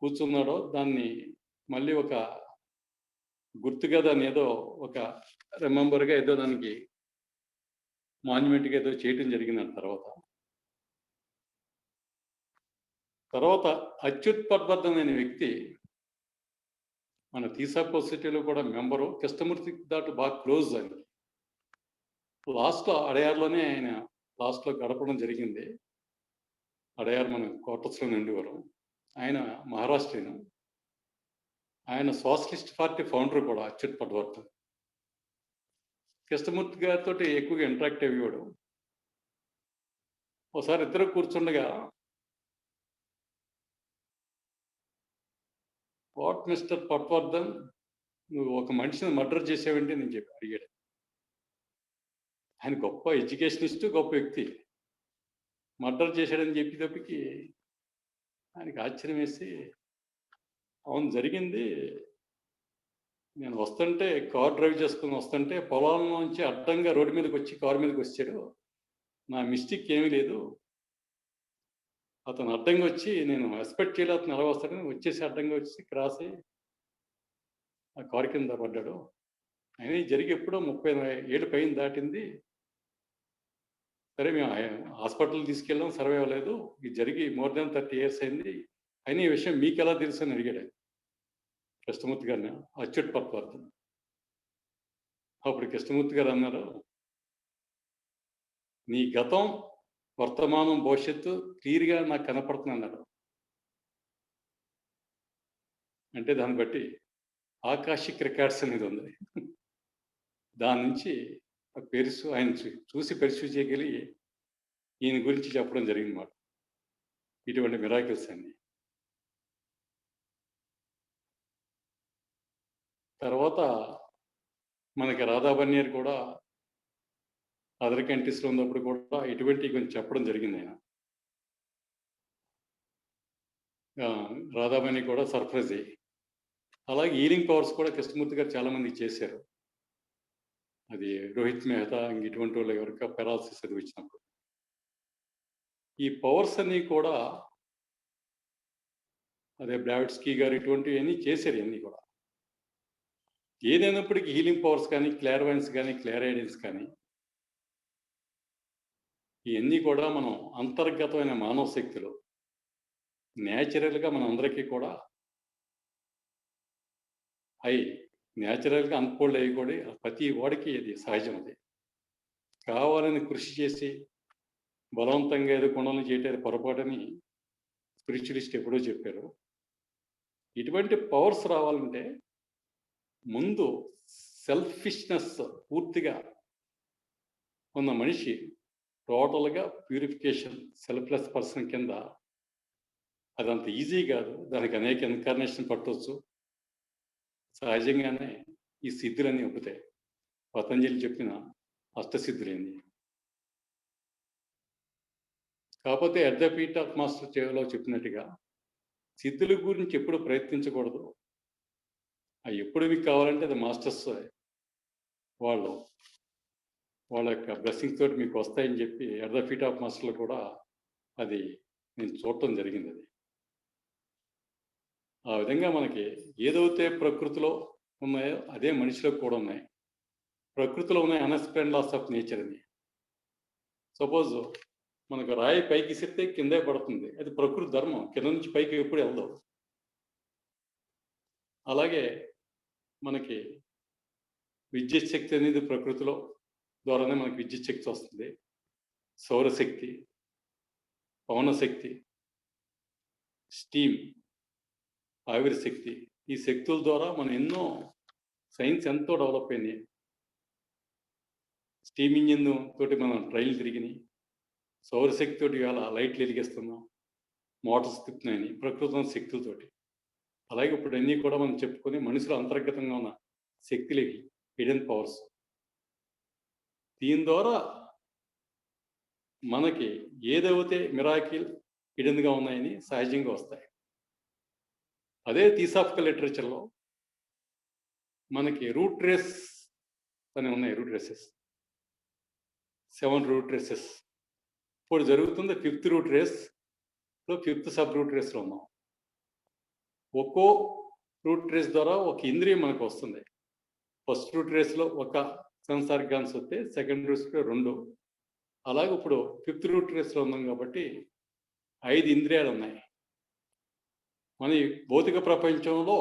కూర్చున్నాడో దాన్ని మళ్ళీ ఒక గుర్తుగా దాన్ని ఏదో ఒక రిమెంబర్గా ఏదో దానికి మాన్యుమెంట్గా ఏదో చేయటం జరిగింది. తర్వాత అచ్యుత్ పద్వర్ధన్ అనే వ్యక్తి మన తీసాపో సిటీలో కూడా మెంబరు, కృష్ణమూర్తి దాటు బాగా క్లోజ్ అని. లాస్ట్లో అడయార్లోనే ఆయన లాస్ట్లో గడపడం జరిగింది. అడయార్ మన క్వార్టర్స్లో ఉండేవారు. ఆయన మహారాష్ట్రియను. ఆయన సోషలిస్ట్ పార్టీ ఫౌండర్ కూడా అచ్యుత్ పద్వర్ధన్. కృష్ణమూర్తి గారితో ఎక్కువగా ఇంటరాక్ట్ అయ్యేవాడు. ఒకసారి ఇద్దరు కూర్చుండగా వాట్ మిస్టర్ పట్వర్ధన్, నువ్వు ఒక మనిషిని మర్డర్ చేసావంటే నేను చెప్పి అడిగాడు. ఆయన గొప్ప ఎడ్యుకేషనిస్ట్, గొప్ప వ్యక్తి. మర్డర్ చేశాడని చెప్పేటప్పటికి ఆయనకి ఆశ్చర్యం వేసి, అవును జరిగింది. నేను వస్తుంటే కార్ డ్రైవ్ చేసుకుని వస్తుంటే పొలంలోంచి అడ్డంగా రోడ్డు మీదకి వచ్చి కారు మీదకి వచ్చాడు. నా మిస్టేక్ ఏమీ లేదు. అతను అడ్డంగా వచ్చి నేను ఎక్స్పెక్ట్ చేయలేదు అతను ఎలా వస్తాడని వచ్చేసి అడ్డంగా వచ్చి క్రాస్ అయ్యి ఆ కారు కింద పడ్డాడు. అయినా ఇది జరిగి ఎప్పుడో 30 ఏళ్ళు పైన దాటింది. సరే మేము హాస్పిటల్ తీసుకెళ్ళాం, సర్వే అవ్వలేదు. ఇది జరిగి మోర్ దాన్ 30 years అయింది. అయినా ఈ విషయం మీకు ఎలా తెలుసు అని అడిగాడు ఆయన కృష్ణమూర్తి గారిని, అచ్యుత్ పట్వర్ధన్. అప్పుడు కృష్ణమూర్తి గారు అన్నారు, నీ గతం, వర్తమానం, భవిష్యత్తు క్లియర్గా నాకు కనపడుతుంది అన్నాడు. అంటే దాన్ని బట్టి ఆకాశిక్ రికార్డ్స్ అనేది ఉంది. దాని నుంచి ఆయన చూసి పెర్స్యూ చేయగలిగి ఈయన గురించి చెప్పడం జరిగింది మాట. ఇటువంటి మిరాకిల్స్ అన్ని. తర్వాత మనకి రాధాబన్యర్ కూడా అదర్ కంట్రీస్లో ఉన్నప్పుడు కూడా ఇటువంటి కొంచెం చెప్పడం జరిగింది ఆయన. రాధాబని కూడా సర్ప్రైజ్ అయ్యి. అలాగే హీలింగ్ పవర్స్ కూడా కృష్ణమూర్తి గారు చాలామంది చేశారు. అది రోహిత్ మెహతా ఇటువంటి వాళ్ళు ఎవరికా పెరాలసిస్ అది వచ్చినప్పుడు. ఈ పవర్స్ అన్నీ కూడా అదే బ్లావెట్స్కీ గారు ఇటువంటివన్నీ చేశారు. ఇవన్నీ కూడా ఏదైనప్పటికీ హీలింగ్ పవర్స్ కానీ, క్లార్వైన్స్ కానీ, క్లారైడెన్స్ కానీ ఇవన్నీ కూడా మనం అంతర్గతమైన మానవ శక్తులు న్యాచురల్గా మన అందరికీ కూడా అవి న్యాచురల్గా అన్ఫోల్డ్ అయ్యి కూడా ప్రతి వాడికి అది సహజం. అది కావాలని కృషి చేసి బలవంతంగా ఏదో కొండలను చేయటం పొరపాటని స్పిరిచువలిస్ట్ ఎప్పుడో చెప్పారు. ఇటువంటి పవర్స్ రావాలంటే ముందు సెల్ఫిష్నెస్ పూర్తిగా ఉన్న మనిషి టోటల్గా ప్యూరిఫికేషన్, సెల్ఫ్లెస్ పర్సన్ కింద. అదంత ఈజీ కాదు. దానికి అనేక ఇన్కార్నేషన్ పట్టవచ్చు. సహజంగానే ఈ సిద్ధులన్నీ ఒప్పుతాయి. పతంజలి చెప్పిన అష్టసిద్ధులన్నీ. కాకపోతే at the feet of master చేవలో చెప్పినట్టుగా సిద్ధుల గురించి ఎప్పుడు ప్రయత్నించకూడదు. అవి ఎప్పుడు మీకు కావాలంటే అది మాస్టర్స్ వాళ్ళు వాళ్ళ యొక్క బ్లెస్సింగ్ తోటి మీకు వస్తాయని చెప్పి ఎట్ ద ఫీట్ ఆఫ్ మాస్టర్లు కూడా అది నేను చూడటం జరిగింది. అది ఆ విధంగా మనకి ఏదైతే ప్రకృతిలో ఉన్నాయో అదే మనిషిలో కూడా ఉన్నాయి. ప్రకృతిలో ఉన్న అన్ఎక్స్ప్లెయిన్డ్ లాస్ ఆఫ్ నేచర్ అని. సపోజ్ మనకు రాయి పైకి ఇసిరితే కిందే పడుతుంది, అది ప్రకృతి ధర్మం, కింద నుంచి పైకి ఎప్పుడు వెళ్దాం. అలాగే మనకి విద్యుత్ శక్తి అనేది ప్రకృతిలో ద్వారానే మనకి విద్యుత్ శక్తి వస్తుంది. సౌరశక్తి, పవన శక్తి, స్టీమ్, ఆవిరి శక్తి, ఈ శక్తుల ద్వారా మనం ఎన్నో సైన్స్ ఎంతో డెవలప్ అయినాయి. స్టీమ్ ఇంజిన్ తోటి మనం ట్రైన్లు తిరిగినాయి, సౌరశక్తి తోటి ఇవాళ లైట్లు వెలిగిస్తున్నాం, మోటార్స్ తిప్పుతున్నాయని ప్రకృతి శక్తులతోటి. అలాగే ఇప్పుడు అన్నీ కూడా మనం చెప్పుకొని మనుషుల అంతర్గతంగా ఉన్న శక్తులకి హిడెన్ పవర్స్, దీని ద్వారా మనకి ఏదైతే మిరాకిల్ హిడెన్గా ఉన్నాయని సహజంగా వస్తాయి. అదే థియోసాఫికల్ లిటరేచర్లో మనకి రూట్ రేస్ అని ఉన్నాయి. Root races 7 root races. ఇప్పుడు జరుగుతుంది 5th రూట్ రేస్లో 5th సబ్ రూట్ రేస్లో ఉన్నాం. ఒక్కో రూట్ రేస్ ద్వారా ఒక ఇంద్రియం మనకు వస్తుంది. ఫస్ట్ రూట్ రేస్లో ఒక సెన్సార్ ఆర్గాన్స్ వస్తే సెకండ్ రేస్లో 2. అలాగే ఇప్పుడు 5th రూట్ రేస్లో ఉన్నాం కాబట్టి 5 ఇంద్రియాలు ఉన్నాయి. మన భౌతిక ప్రపంచంలో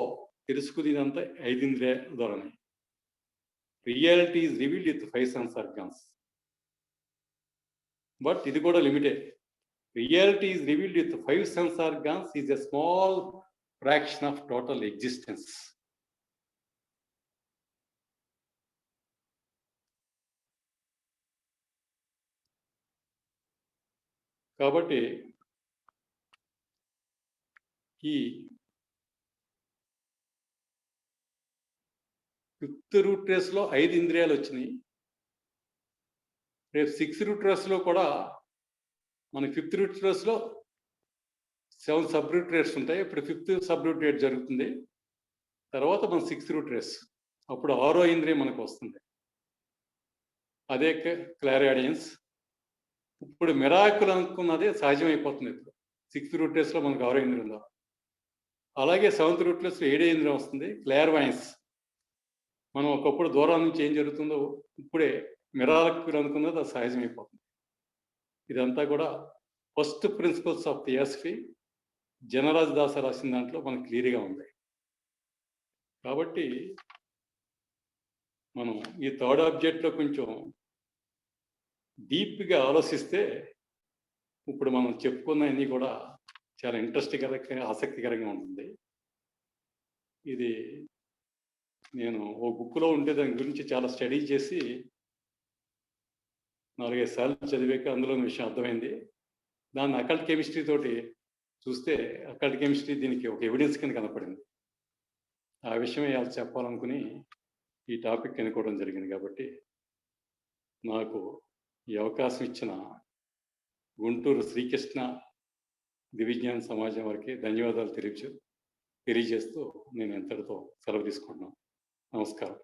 తెలుసుకునేదంతా 5 ఇంద్రియాల ద్వారానే. Reality is revealed with 5 sense organs. But ఇది కూడా limited. Reality is revealed with 5 sense organs is a small fraction of total existence. కాబట్టి ఈ 5th రూట్ రేస్లో 5 ఇంద్రియాలు వచ్చినాయి. రేపు 6th రూట్ రేస్లో కూడా మన 5th రూట్ రేస్లో 7 సబ్ రూట్ రేస్ ఉంటాయి. ఇప్పుడు 5th సబ్ రూట్ రేస్ జరుగుతుంది. తర్వాత మన 6th రూట్ రేస్, అప్పుడు 6వ ఇంద్రియం మనకు వస్తుంది. అదే క్లారియాడియన్స్. ఇప్పుడు మిరాకిల్ అనుకున్నదే సహజమైపోతుంది. ఇప్పుడు 6th రూట్ రేస్లో మనకు 6వ ఇంద్రియం ఉందా. అలాగే 7th రూట్ రేస్లో 7వ ఇంద్రియం వస్తుంది, క్లార్వాయన్స్. మనం ఒకప్పుడు దూరం నుంచి ఏం జరుగుతుందో ఇప్పుడే మిరాకిల్ అనుకున్నది అది సహజమైపోతుంది. ఇదంతా కూడా ఫస్ట్ ప్రిన్సిపల్స్ ఆఫ్ థియాసఫీ జనరాజ్ దాస రాసిన దాంట్లో మనకు క్లియర్గా ఉంది. కాబట్టి మనం ఈ థర్డ్ ఆబ్జెక్ట్లో కొంచెం డీప్గా ఆలోచిస్తే ఇప్పుడు మనం చెప్పుకున్నవన్నీ కూడా చాలా ఇంట్రెస్టింగ్గా ఆసక్తికరంగా ఉంటుంది. ఇది నేను ఓ బుక్లో ఉంటే దాని గురించి చాలా స్టడీ చేసి 4-5 సార్లు చదివాక అందులోని విషయం అర్థమైంది. దాన్ని అకల్ట్ కెమిస్ట్రీ తోటి చూస్తే అకల్ట్ కెమిస్ట్రీ దీనికి ఒక ఎవిడెన్స్ కింద కనపడింది. ఆ విషయమే ఇవాళ చెప్పాలనుకుని ఈ టాపిక్ ఎన్నుకోవడం జరిగింది. కాబట్టి నాకు ఈ అవకాశం ఇచ్చిన గుంటూరు శ్రీకృష్ణ దివిజ్ఞాన సమాజం వారికి ధన్యవాదాలు తెలియజేస్తూ నేను ఎంతటితో సెలవు తీసుకుంటున్నాను. నమస్కారం.